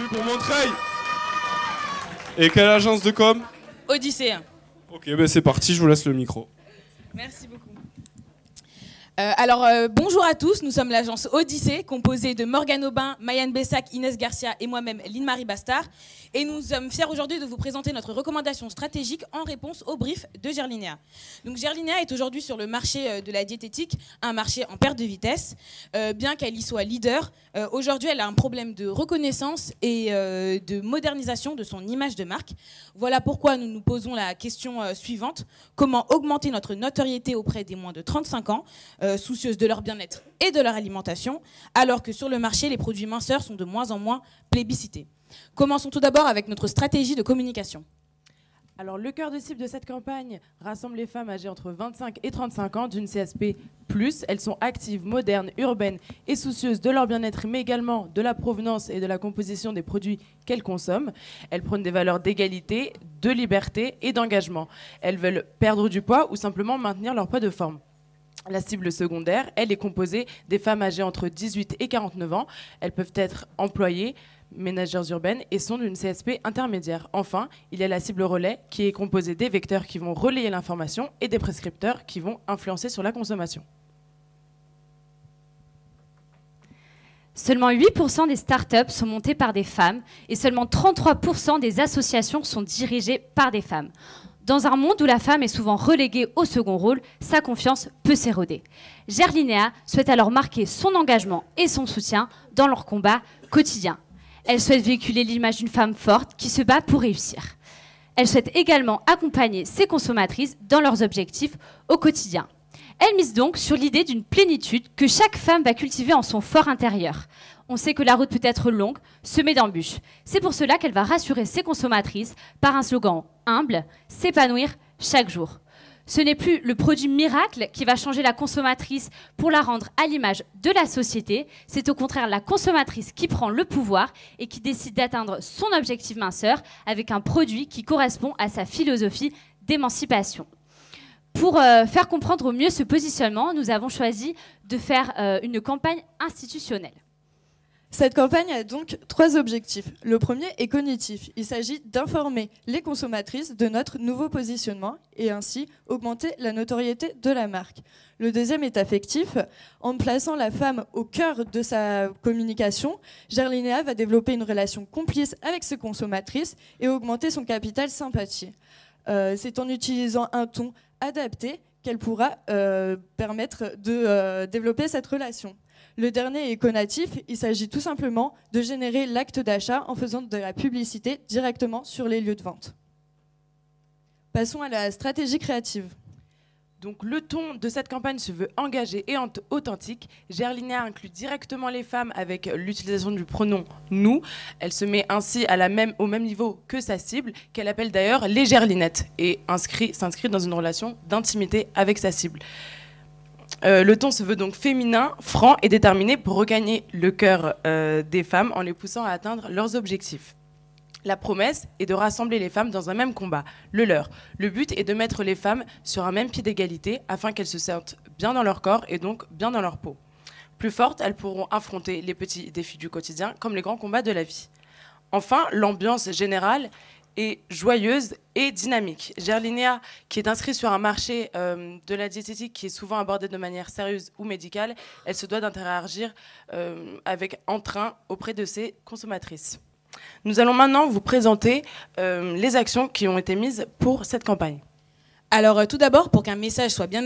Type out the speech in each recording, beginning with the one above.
bruit pour Montreuil. Et quelle agence de com? Odyssée. Ok, ben c'est parti, je vous laisse le micro. Merci beaucoup. Bonjour à tous, nous sommes l'agence Odyssée, composée de Morgane Aubin, Mayenne Bessac, Inès Garcia et moi-même, Lynne-Marie Bastard. Et nous sommes fiers aujourd'hui de vous présenter notre recommandation stratégique en réponse au brief de Gerlinea. Donc Gerlinea est aujourd'hui sur le marché de la diététique, un marché en perte de vitesse. Bien qu'elle y soit leader, aujourd'hui elle a un problème de reconnaissance et de modernisation de son image de marque. Voilà pourquoi nous nous posons la question suivante. Comment augmenter notre notoriété auprès des moins de 35 ans, soucieuses de leur bien-être et de leur alimentation, alors que sur le marché, les produits minceurs sont de moins en moins plébiscités. Commençons tout d'abord avec notre stratégie de communication. Alors, le cœur de cible de cette campagne rassemble les femmes âgées entre 25 et 35 ans d'une CSP+. Elles sont actives, modernes, urbaines et soucieuses de leur bien-être, mais également de la provenance et de la composition des produits qu'elles consomment. Elles prônent des valeurs d'égalité, de liberté et d'engagement. Elles veulent perdre du poids ou simplement maintenir leur poids de forme. La cible secondaire, elle est composée des femmes âgées entre 18 et 49 ans. Elles peuvent être employées, ménagères urbaines et sont d'une CSP intermédiaire. Enfin, il y a la cible relais qui est composée des vecteurs qui vont relayer l'information et des prescripteurs qui vont influencer sur la consommation. Seulement 8% des startups sont montées par des femmes et seulement 33% des associations sont dirigées par des femmes. Dans un monde où la femme est souvent reléguée au second rôle, sa confiance peut s'éroder. Gerlinea souhaite alors marquer son engagement et son soutien dans leur combat quotidien. Elle souhaite véhiculer l'image d'une femme forte qui se bat pour réussir. Elle souhaite également accompagner ses consommatrices dans leurs objectifs au quotidien. Elle mise donc sur l'idée d'une plénitude que chaque femme va cultiver en son fort intérieur. On sait que la route peut être longue, semée d'embûches. C'est pour cela qu'elle va rassurer ses consommatrices par un slogan humble, s'épanouir chaque jour. Ce n'est plus le produit miracle qui va changer la consommatrice pour la rendre à l'image de la société. C'est au contraire la consommatrice qui prend le pouvoir et qui décide d'atteindre son objectif minceur avec un produit qui correspond à sa philosophie d'émancipation. Pour faire comprendre au mieux ce positionnement, nous avons choisi de faire une campagne institutionnelle. Cette campagne a donc 3 objectifs. Le premier est cognitif. Il s'agit d'informer les consommatrices de notre nouveau positionnement et ainsi augmenter la notoriété de la marque. Le deuxième est affectif. En plaçant la femme au cœur de sa communication, Gerlinea va développer une relation complice avec ses consommatrices et augmenter son capital sympathie. C'est en utilisant un ton adapté qu'elle pourra permettre de développer cette relation. Le dernier est conatif, il s'agit tout simplement de générer l'acte d'achat en faisant de la publicité directement sur les lieux de vente. Passons à la stratégie créative. Donc le ton de cette campagne se veut engagé et authentique. Gerlinea inclut directement les femmes avec l'utilisation du pronom « nous ». Elle se met ainsi au même niveau que sa cible, qu'elle appelle d'ailleurs les Gerlinettes, et s'inscrit dans une relation d'intimité avec sa cible. Le ton se veut donc féminin, franc et déterminé pour regagner le cœur des femmes en les poussant à atteindre leurs objectifs. La promesse est de rassembler les femmes dans un même combat, le leur. Le but est de mettre les femmes sur un même pied d'égalité afin qu'elles se sentent bien dans leur corps et donc bien dans leur peau. Plus fortes, elles pourront affronter les petits défis du quotidien comme les grands combats de la vie. Enfin, l'ambiance générale est joyeuse et dynamique. Gerlinea, qui est inscrite sur un marché de la diététique qui est souvent abordé de manière sérieuse ou médicale, elle se doit d'interagir avec entrain auprès de ses consommatrices. Nous allons maintenant vous présenter les actions qui ont été mises pour cette campagne. Alors tout d'abord, pour qu'un message soit bien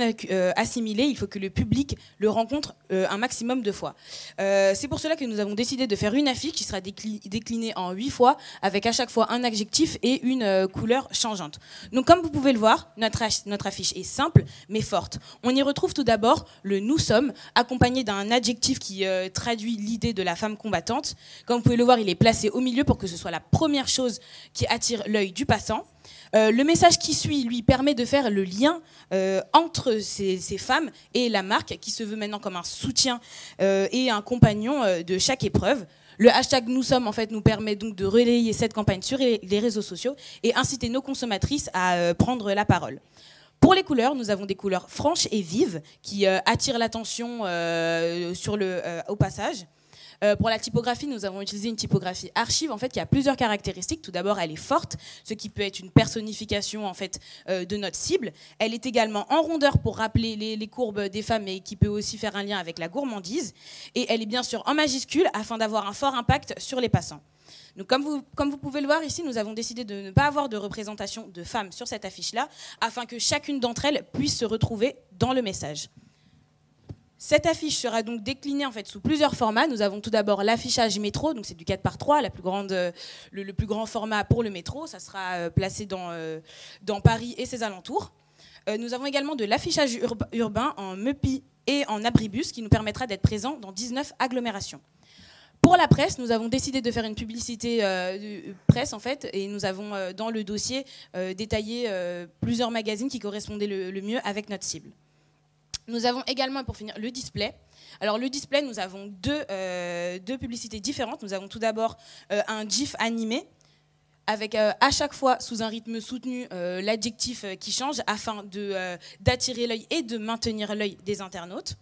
assimilé, il faut que le public le rencontre un maximum de fois. C'est pour cela que nous avons décidé de faire une affiche qui sera déclinée en 8 fois, avec à chaque fois un adjectif et une couleur changeante. Donc comme vous pouvez le voir, notre affiche est simple mais forte. On y retrouve tout d'abord le « nous sommes », accompagné d'un adjectif qui traduit l'idée de la femme combattante. Comme vous pouvez le voir, il est placé au milieu pour que ce soit la première chose qui attire l'œil du passant. Le message qui suit, lui, permet de faire le lien entre ces femmes et la marque, qui se veut maintenant comme un soutien et un compagnon de chaque épreuve. Le hashtag Nous sommes, en fait, nous permet donc de relayer cette campagne sur les réseaux sociaux et inciter nos consommatrices à prendre la parole. Pour les couleurs, nous avons des couleurs franches et vives qui attirent l'attention au passage. Pour la typographie, nous avons utilisé une typographie archive en fait, qui a plusieurs caractéristiques. Tout d'abord, elle est forte, ce qui peut être une personnification en fait, de notre cible. Elle est également en rondeur pour rappeler les courbes des femmes et qui peut aussi faire un lien avec la gourmandise. Et elle est bien sûr en majuscule afin d'avoir un fort impact sur les passants. Donc, comme vous pouvez le voir ici, nous avons décidé de ne pas avoir de représentation de femmes sur cette affiche-là, afin que chacune d'entre elles puisse se retrouver dans le message. Cette affiche sera donc déclinée en fait, sous plusieurs formats. Nous avons tout d'abord l'affichage métro, donc c'est du 4:3, le plus grand format pour le métro. Ça sera placé dans Paris et ses alentours. Nous avons également de l'affichage urbain en MEPI et en abribus, qui nous permettra d'être présents dans 19 agglomérations. Pour la presse, nous avons décidé de faire une publicité presse en fait, et nous avons dans le dossier détaillé plusieurs magazines qui correspondaient le mieux avec notre cible. Nous avons également, pour finir, le display. Alors le display, nous avons deux publicités différentes. Nous avons tout d'abord un GIF animé, avec à chaque fois, sous un rythme soutenu, l'adjectif qui change afin d'attirer l'œil et de maintenir l'œil des internautes.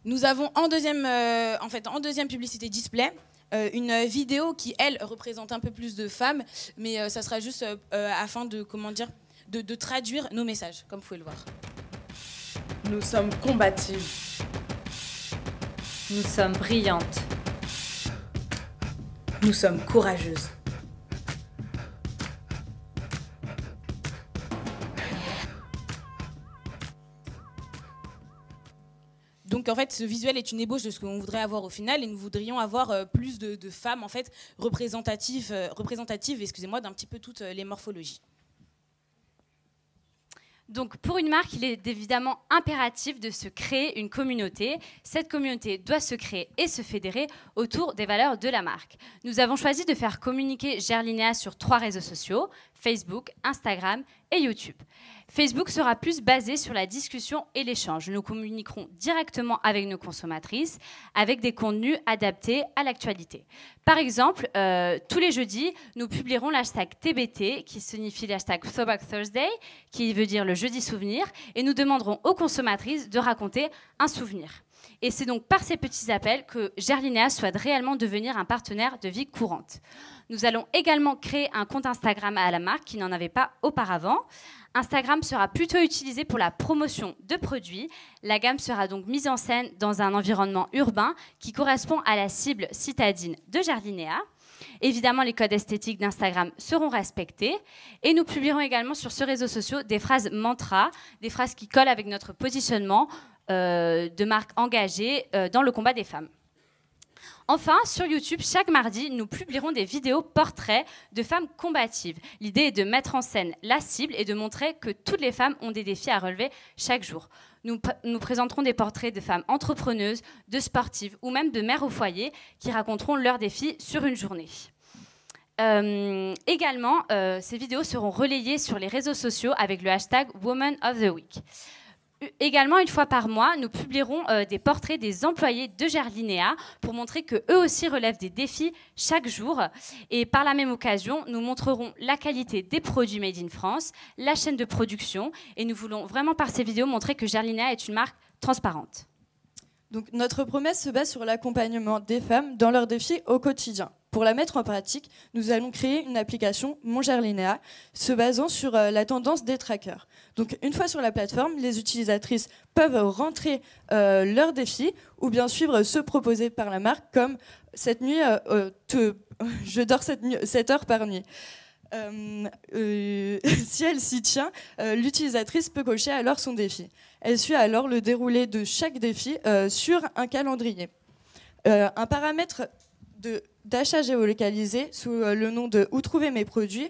Nous avons en deuxième publicité display une vidéo qui, elle, représente un peu plus de femmes, mais ça sera juste afin de traduire nos messages, comme vous pouvez le voir. Nous sommes combatives. Nous sommes brillantes. Nous sommes courageuses. Donc en fait, ce visuel est une ébauche de ce qu'on voudrait avoir au final, et nous voudrions avoir plus de femmes en fait représentatives, excusez-moi, d'un petit peu toutes les morphologies. Donc pour une marque, il est évidemment impératif de se créer une communauté. Cette communauté doit se créer et se fédérer autour des valeurs de la marque. Nous avons choisi de faire communiquer Gerlinea sur 3 réseaux sociaux, Facebook, Instagram et YouTube. Facebook sera plus basé sur la discussion et l'échange. Nous communiquerons directement avec nos consommatrices avec des contenus adaptés à l'actualité. Par exemple, tous les jeudis, nous publierons l'hashtag TBT, qui signifie l'hashtag Throwback Thursday, qui veut dire le jeudi souvenir, et nous demanderons aux consommatrices de raconter un souvenir. Et c'est donc par ces petits appels que Gerlinea souhaite réellement devenir un partenaire de vie courante. Nous allons également créer un compte Instagram à la marque qui n'en avait pas auparavant. Instagram sera plutôt utilisé pour la promotion de produits. La gamme sera donc mise en scène dans un environnement urbain qui correspond à la cible citadine de Gerlinea. Évidemment, les codes esthétiques d'Instagram seront respectés. Et nous publierons également sur ce réseau social des phrases mantra, des phrases qui collent avec notre positionnement de marque engagée dans le combat des femmes. Enfin, sur YouTube, chaque mardi, nous publierons des vidéos portraits de femmes combatives. L'idée est de mettre en scène la cible et de montrer que toutes les femmes ont des défis à relever chaque jour. Nous présenterons des portraits de femmes entrepreneuses, de sportives ou même de mères au foyer qui raconteront leurs défis sur une journée. Également, ces vidéos seront relayées sur les réseaux sociaux avec le hashtag Woman of the Week. Également, une fois par mois, nous publierons des portraits des employés de Gerlinea pour montrer qu'eux aussi relèvent des défis chaque jour. Et par la même occasion, nous montrerons la qualité des produits made in France, la chaîne de production. Et nous voulons vraiment par ces vidéos montrer que Gerlinea est une marque transparente. Donc, notre promesse se base sur l'accompagnement des femmes dans leurs défis au quotidien. Pour la mettre en pratique, nous allons créer une application Mon Gerlinea se basant sur la tendance des trackers. Donc, une fois sur la plateforme, les utilisatrices peuvent rentrer leurs défis ou bien suivre ceux proposés par la marque, comme cette nuit, je dors 7 heures par nuit. Si elle s'y tient, l'utilisatrice peut cocher alors son défi. Elle suit alors le déroulé de chaque défi sur un calendrier. Un paramètre d'achat géolocalisé sous le nom de « Où trouver mes produits »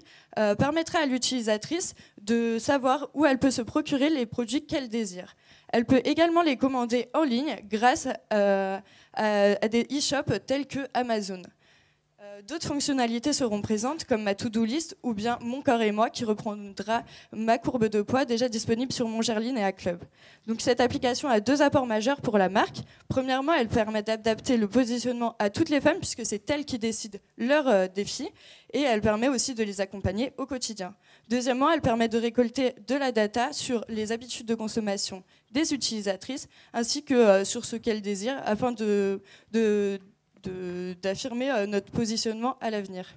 permettrait à l'utilisatrice de savoir où elle peut se procurer les produits qu'elle désire. Elle peut également les commander en ligne grâce à des e-shops tels que Amazon. D'autres fonctionnalités seront présentes, comme ma to-do list ou bien Mon corps et moi, qui reprendra ma courbe de poids déjà disponible sur mon Gerlinea Club. Donc cette application a 2 apports majeurs pour la marque. Premièrement, elle permet d'adapter le positionnement à toutes les femmes, puisque c'est elles qui décident leurs défis, et elle permet aussi de les accompagner au quotidien. Deuxièmement, elle permet de récolter de la data sur les habitudes de consommation des utilisatrices, ainsi que sur ce qu'elles désirent, afin d'affirmer notre positionnement à l'avenir.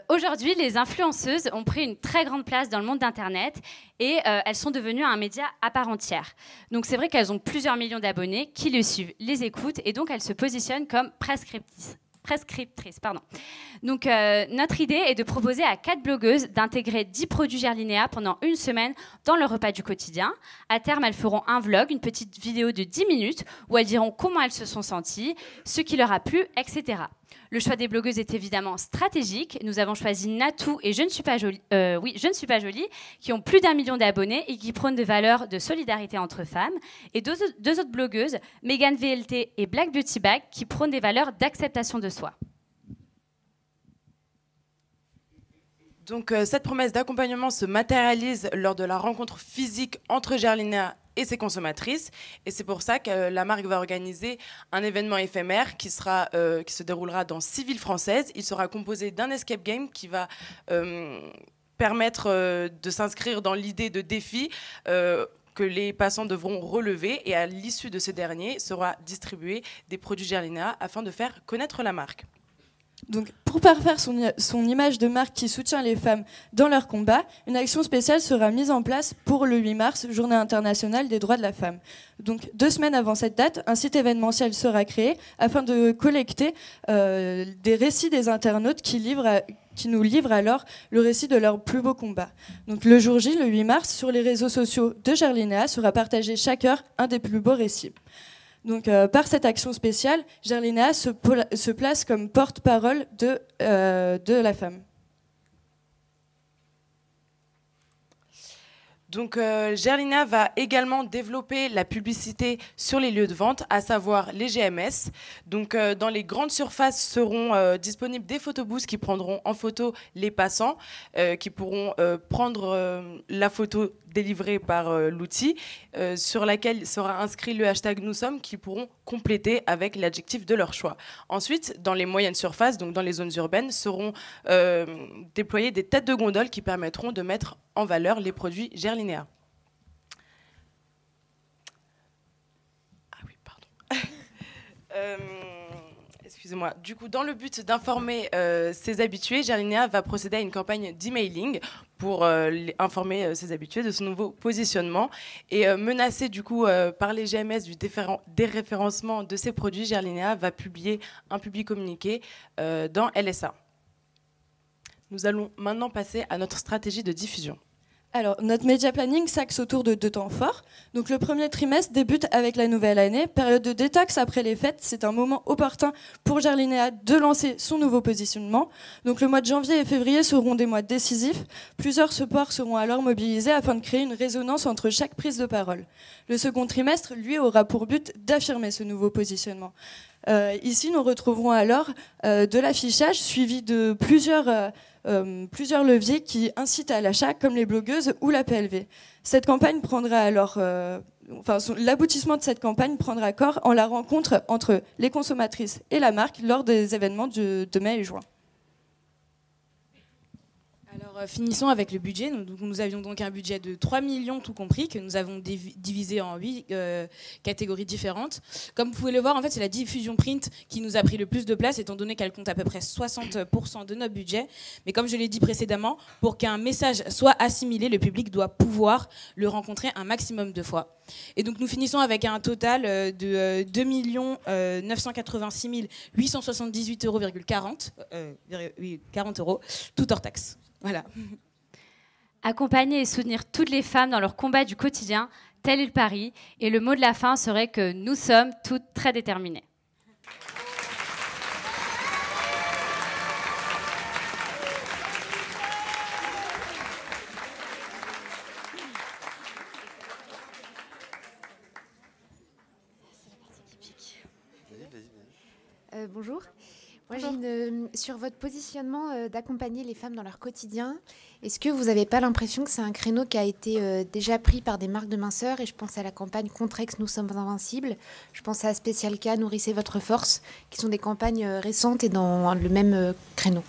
Aujourd'hui, les influenceuses ont pris une très grande place dans le monde d'Internet et elles sont devenues un média à part entière. Donc c'est vrai qu'elles ont plusieurs millions d'abonnés qui les suivent, les écoutent et donc elles se positionnent comme prescriptrices. Donc notre idée est de proposer à 4 blogueuses d'intégrer 10 produits Gerlinea pendant une semaine dans leur repas du quotidien. À terme, elles feront un vlog, une petite vidéo de 10 minutes où elles diront comment elles se sont senties, ce qui leur a plu, etc. Le choix des blogueuses est évidemment stratégique. Nous avons choisi Natou et Je ne suis pas jolie, qui ont plus d'1 million d'abonnés et qui prônent des valeurs de solidarité entre femmes. Et deux autres blogueuses, Megan VLT et Black Beauty Bag, qui prônent des valeurs d'acceptation de soi. Donc cette promesse d'accompagnement se matérialise lors de la rencontre physique entre Gerlinea et ses consommatrices. Et c'est pour ça que la marque va organiser un événement éphémère qui se déroulera dans 6 villes françaises. Il sera composé d'un escape game qui va permettre de s'inscrire dans l'idée de défi que les passants devront relever. Et à l'issue de ce dernier, sera distribué des produits Gerlinea afin de faire connaître la marque. Donc, pour parfaire son image de marque qui soutient les femmes dans leur combat, une action spéciale sera mise en place pour le 8 mars, Journée internationale des droits de la femme. Donc, 2 semaines avant cette date, un site événementiel sera créé afin de collecter des récits des internautes qui nous livrent alors le récit de leur plus beau combat. Donc, le jour J, le 8 mars, sur les réseaux sociaux de Gerlinea sera partagé chaque heure un des plus beaux récits. Donc, par cette action spéciale, Gerlinea se place comme porte-parole de la femme. Donc, Gerlinea va également développer la publicité sur les lieux de vente, à savoir les GMS. Donc, dans les grandes surfaces seront disponibles des photobooths qui prendront en photo les passants, qui pourront prendre la photo délivrée par l'outil, sur laquelle sera inscrit le hashtag Nous sommes, qui pourront compléter avec l'adjectif de leur choix. Ensuite, dans les moyennes surfaces, donc dans les zones urbaines, seront déployées des têtes de gondole qui permettront de mettre en valeur les produits Gerlinea. Ah oui, pardon. Excusez-moi. Du coup, dans le but d'informer ses habitués, Gerlinea va procéder à une campagne d'emailing pour informer ses habitués de son nouveau positionnement. Et menacé du coup par les GMS du déréférencement de ses produits, Gerlinea va publier un public communiqué dans LSA. Nous allons maintenant passer à notre stratégie de diffusion. Alors, notre média planning s'axe autour de 2 temps forts. Donc, le premier trimestre débute avec la nouvelle année, période de détox après les fêtes. C'est un moment opportun pour Gerlinea de lancer son nouveau positionnement. Donc, le mois de janvier et février seront des mois décisifs. Plusieurs supports seront alors mobilisés afin de créer une résonance entre chaque prise de parole. Le second trimestre, lui, aura pour but d'affirmer ce nouveau positionnement. Ici, nous retrouverons alors de l'affichage suivi de plusieurs leviers qui incitent à l'achat, comme les blogueuses ou la PLV. Cette campagne prendra alors, l'aboutissement de cette campagne prendra corps en la rencontre entre les consommatrices et la marque lors des événements de mai et juin. Alors, finissons avec le budget. Nous avions donc un budget de 3 millions tout compris, que nous avons divisé en 8 catégories différentes. Comme vous pouvez le voir, en fait, c'est la diffusion print qui nous a pris le plus de place, étant donné qu'elle compte à peu près 60% de notre budget. Mais comme je l'ai dit précédemment, pour qu'un message soit assimilé, le public doit pouvoir le rencontrer un maximum de fois. Et donc, nous finissons avec un total de 2 986 878,40 €, tout hors taxe. Voilà. Accompagner et soutenir toutes les femmes dans leur combat du quotidien, tel est le pari. Et le mot de la fin serait que nous sommes toutes très déterminées. bonjour. Moi, sur votre positionnement d'accompagner les femmes dans leur quotidien, est-ce que vous n'avez pas l'impression que c'est un créneau qui a été déjà pris par des marques de minceur? Et je pense à la campagne Contrex, Nous sommes invincibles. Je pense à Special K, Nourrissez votre force, qui sont des campagnes récentes et dans le même créneau.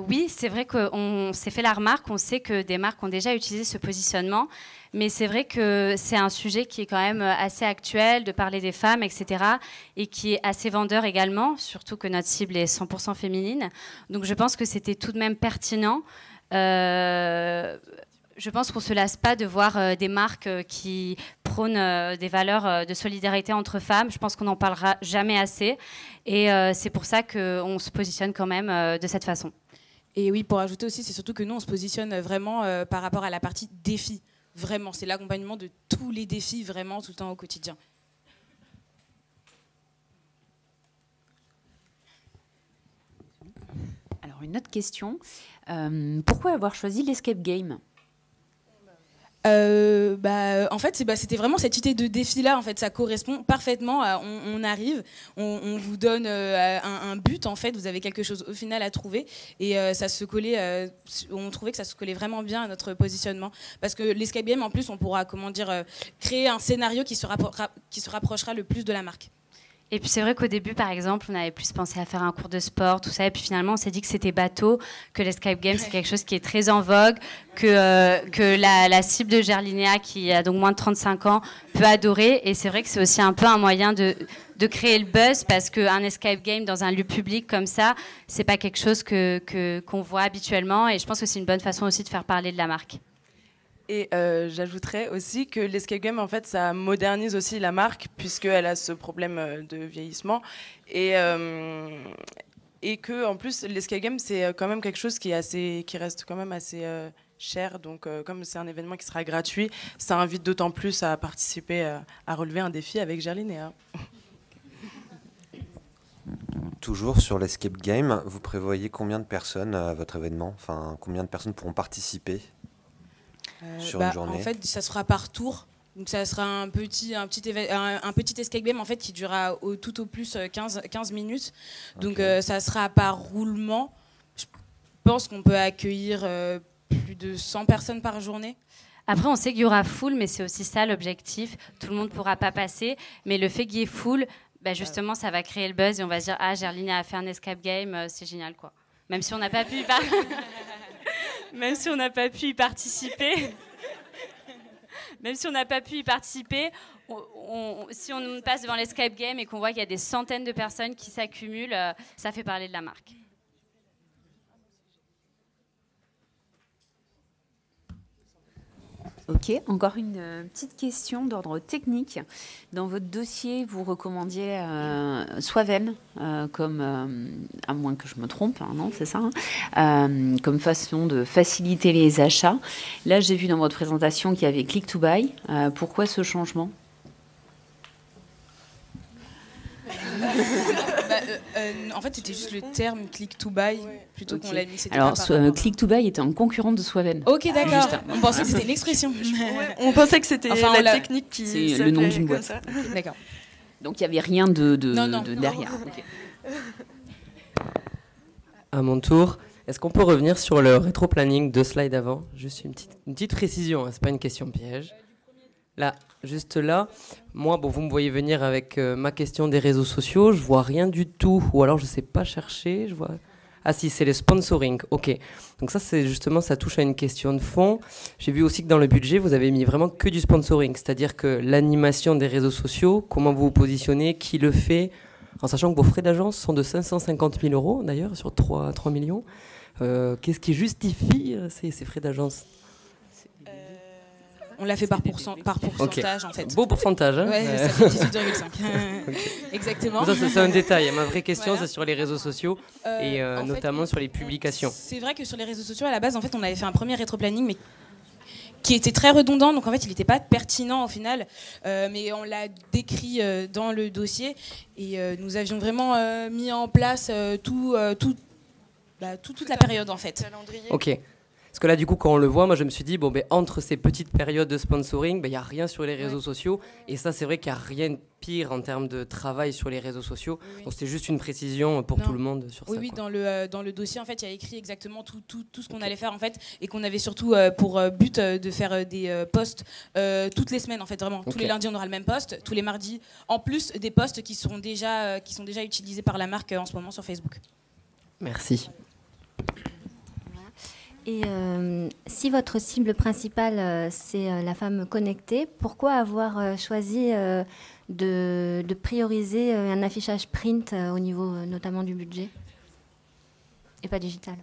Oui, c'est vrai qu'on s'est fait la remarque, on sait que des marques ont déjà utilisé ce positionnement, mais c'est vrai que c'est un sujet qui est quand même assez actuel, de parler des femmes, etc., et qui est assez vendeur également, surtout que notre cible est 100% féminine. Donc je pense que c'était tout de même pertinent. Je pense qu'on ne se lasse pas de voir des marques qui prônent des valeurs de solidarité entre femmes. Je pense qu'on n'en parlera jamais assez. Et c'est pour ça qu'on se positionne quand même de cette façon. Et oui, pour ajouter aussi, c'est surtout que nous, on se positionne vraiment par rapport à la partie défis. Vraiment, c'est l'accompagnement de tous les défis, vraiment, tout le temps au quotidien. Alors, une autre question. Pourquoi avoir choisi l'escape game ? En fait, c'était vraiment cette idée de défi-là. En fait, ça correspond parfaitement à on arrive, on vous donne un but. En fait, vous avez quelque chose au final à trouver, et ça se collait. On trouvait que ça se collait vraiment bien à notre positionnement, parce que l'escape game, en plus, on pourra créer un scénario qui se rapprochera le plus de la marque. Et puis c'est vrai qu'au début, par exemple, on avait plus pensé à faire un cours de sport, tout ça, et puis finalement, on s'est dit que c'était bateau, que l'escape game, c'est quelque chose qui est très en vogue, que la cible de Gerlinéa, qui a donc moins de 35 ans, peut adorer. Et c'est vrai que c'est aussi un peu un moyen de créer le buzz, parce qu'un escape game dans un lieu public comme ça, c'est pas quelque chose qu'on voit habituellement. Et je pense que c'est une bonne façon aussi de faire parler de la marque. Et j'ajouterais aussi que l'escape game, en fait, ça modernise aussi la marque, puisqu'elle a ce problème de vieillissement. Et que, en plus, l'escape game, c'est quand même quelque chose qui reste quand même assez cher. Donc, comme c'est un événement qui sera gratuit, ça invite d'autant plus à participer, à relever un défi avec Gerlinéa. Toujours sur l'escape game, vous prévoyez combien de personnes à votre événement? Enfin, combien de personnes pourront participer sur une journée? En fait, ça sera par tour. Donc ça sera un petit escape game en fait, qui durera tout au plus 15 minutes. Donc ça sera par roulement. Je pense qu'on peut accueillir plus de 100 personnes par journée. Après, on sait qu'il y aura full, mais c'est aussi ça l'objectif. Tout le monde ne pourra pas passer. Mais le fait qu'il y ait full, justement, ça va créer le buzz et on va se dire « Ah, Gerlinéa a fait un escape game, c'est génial, quoi. » Même si on n'a pas pu Même si on n'a pas pu y participer. Même si on n'a pas pu y participer, si on passe devant l'escape game et qu'on voit qu'il y a des centaines de personnes qui s'accumulent, ça fait parler de la marque. Ok, encore une petite question d'ordre technique. Dans votre dossier, vous recommandiez Swaven, comme, à moins que je me trompe, hein, non, c'est ça, hein, comme façon de faciliter les achats. Là, j'ai vu dans votre présentation qu'il y avait Click to Buy. Pourquoi ce changement ? En fait, c'était juste le terme click to buy plutôt qu'on l'a mis. Alors, click to buy était un concurrent de Swaven. Ok, d'accord. On pensait que c'était l'expression. On pensait que c'était la technique qui. C'est le nom d'une boîte. Okay. D'accord. Donc, il n'y avait rien de derrière. Okay. À mon tour, est-ce qu'on peut revenir sur le rétro-planning 2 slides avant? Juste une petite précision, hein, c'est pas une question piège. Là, juste là, moi, vous me voyez venir avec ma question des réseaux sociaux, je vois rien du tout, ou alors je sais pas chercher, je vois... Ah si, c'est le sponsoring, ok. Donc ça, c'est justement, ça touche à une question de fond. J'ai vu aussi que dans le budget, vous avez mis vraiment que du sponsoring, c'est-à-dire que l'animation des réseaux sociaux, comment vous vous positionnez, qui le fait, en sachant que vos frais d'agence sont de 550 000 euros, d'ailleurs, sur 3 millions. Qu'est-ce qui justifie ces frais d'agence ? On l'a fait par pourcentage, en fait. Beau pourcentage, hein. Ouais, ça fait 18,5. Okay. Exactement. Ça, c'est un détail. Ma vraie question, c'est sur les réseaux sociaux et notamment sur les publications. C'est vrai que sur les réseaux sociaux, à la base, en fait, on avait fait un premier rétroplanning, mais qui était très redondant. Donc, en fait, il n'était pas pertinent au final. Mais on l'a décrit dans le dossier. Et nous avions vraiment mis en place toute la période, en fait. Ok. que là, du coup, quand on le voit, moi, je me suis dit, bon, ben, entre ces petites périodes de sponsoring, ben, il n'y a rien sur les réseaux sociaux. Et ça, c'est vrai qu'il n'y a rien de pire en termes de travail sur les réseaux sociaux. Donc, c'était juste une précision pour tout le monde sur ça. Oui, dans le dossier, en fait, il y a écrit exactement tout ce qu'on allait faire, en fait, et qu'on avait surtout pour but de faire des posts toutes les semaines, en fait, vraiment. Tous les lundis, on aura le même post. Tous les mardis, en plus des posts qui sont déjà utilisés par la marque en ce moment sur Facebook. Merci. Et si votre cible principale, c'est la femme connectée, pourquoi avoir choisi de prioriser un affichage print au niveau notamment du budget et pas digital?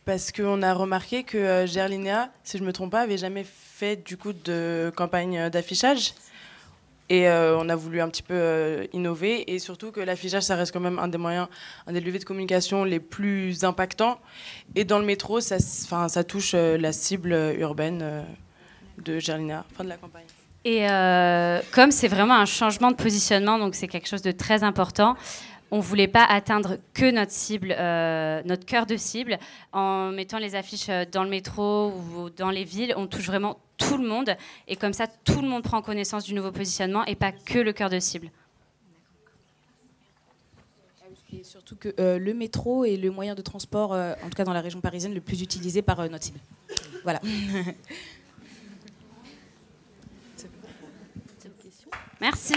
Parce qu'on a remarqué que Gerlinea, si je ne me trompe pas, avait jamais fait du coup de campagne d'affichage. Et on a voulu un petit peu innover, et surtout que l'affichage, ça reste quand même un des moyens, un des leviers de communication les plus impactants. Et dans le métro, ça touche la cible urbaine de Gerlinea, fin de la campagne. Et comme c'est vraiment un changement de positionnement, donc c'est quelque chose de très important, on ne voulait pas atteindre que notre cible, notre cœur de cible. En mettant les affiches dans le métro ou dans les villes, on touche vraiment tout le monde. Et comme ça, tout le monde prend connaissance du nouveau positionnement et pas que le cœur de cible. Et surtout que le métro est le moyen de transport, en tout cas dans la région parisienne, le plus utilisé par notre cible. Voilà. Merci.